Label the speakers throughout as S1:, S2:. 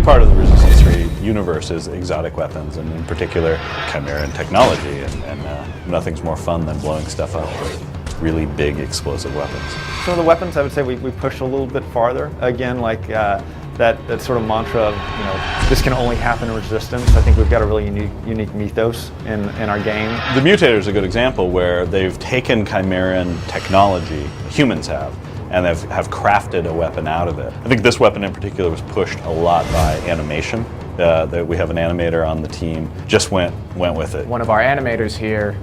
S1: part of the Resistance 3 universe is exotic weapons, and in particular, Chimeran technology, and nothing's more fun than blowing stuff up with really big explosive weapons.
S2: Some of the weapons, I would say we pushed a little bit farther. Again, like that sort of mantra of, this can only happen in Resistance. I think we've got a really unique mythos in our game.
S1: The Mutator is a good example where they've taken Chimeran technology, humans have, and have crafted a weapon out of it. I think this weapon in particular was pushed a lot by animation. We have an animator on the team, just went with it.
S3: One of our animators here,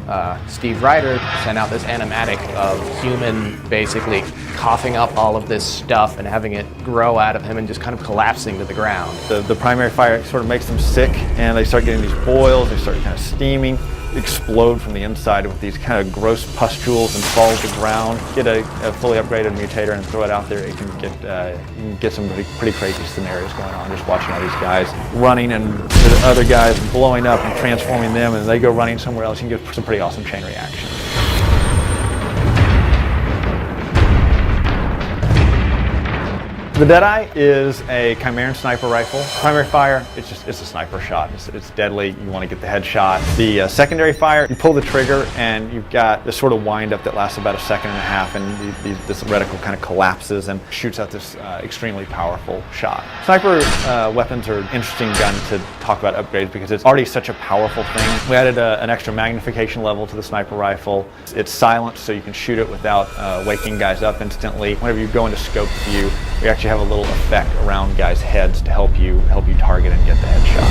S3: Steve Ryder, sent out this animatic of human basically coughing up all of this stuff and having it grow out of him and just kind of collapsing to the ground.
S2: The primary fire sort of makes them sick, and they start getting these boils, they start kind of steaming, explode from the inside with these kind of gross pustules and fall to the ground. Get a fully upgraded mutator and throw it out there, you can get some pretty crazy scenarios going on, just watching all these guys running and the other guys blowing up and transforming them, and they go running somewhere else. You can get some pretty awesome chain reaction. The Deadeye is a Chimeran sniper rifle. Primary fire, it's a sniper shot. It's deadly. You want to get the headshot. The secondary fire, you pull the trigger and you've got this sort of wind up that lasts about a second and a half, and this reticle kind of collapses and shoots out this extremely powerful shot. Sniper weapons are an interesting gun to talk about upgrades because it's already such a powerful thing. We added an extra magnification level to the sniper rifle. It's silent, so you can shoot it without waking guys up instantly. Whenever you go into scope view, we actually have a little effect around guys' heads to help you target and get the headshot.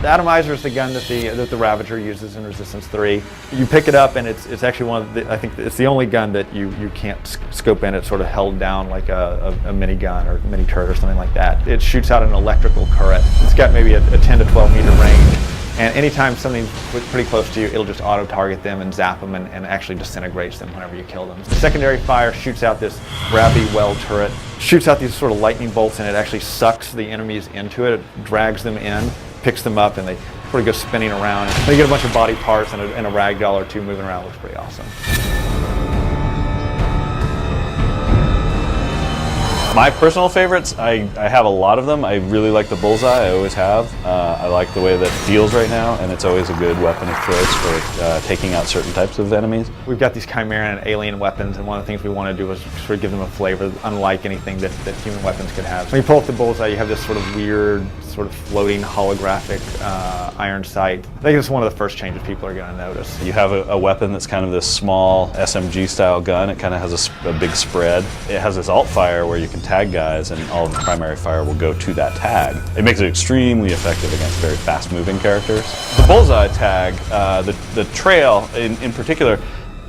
S2: The Atomizer is the gun that the Ravager uses in Resistance 3. You pick it up and it's actually one of the, I think it's the only gun that you can't scope in. It's sort of held down like a minigun or mini turret or something like that. It shoots out an electrical current. It's got maybe a 10 to 12 meter range. And anytime something's pretty close to you, it'll just auto-target them and zap them and actually disintegrates them whenever you kill them. The secondary fire shoots out this gravity well turret, shoots out these sort of lightning bolts, and it actually sucks the enemies into it. It drags them in, picks them up, and they sort of go spinning around. And you get a bunch of body parts and a ragdoll or two moving around. It looks pretty awesome.
S1: My personal favorites, I have a lot of them. I really like the Bullseye, I always have. I like the way that it feels right now, and it's always a good weapon of choice for taking out certain types of enemies. We've got these Chimeran and alien weapons, and one of the things we want to do is sort of give them a flavor unlike anything that human weapons could have. When you pull up the Bullseye, you have this sort of weird, sort of floating holographic iron sight. I think it's one of the first changes people are going to notice. You have a weapon that's kind of this small SMG style gun. It kind of has a big spread. It has this alt fire where you can tag guys and all of the primary fire will go to that tag. It makes it extremely effective against very fast moving characters. The Bullseye tag, the trail in particular,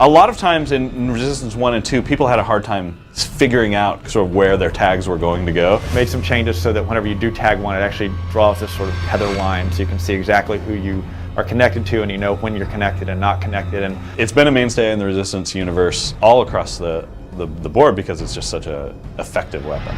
S1: a lot of times in Resistance 1 and 2, people had a hard time figuring out sort of where their tags were going to go. Made some changes so that whenever you do tag one, it actually draws this sort of tether line so you can see exactly who you are connected to, and you know when you're connected and not connected. And it's been a mainstay in the Resistance universe all across the board because it's just such an effective weapon.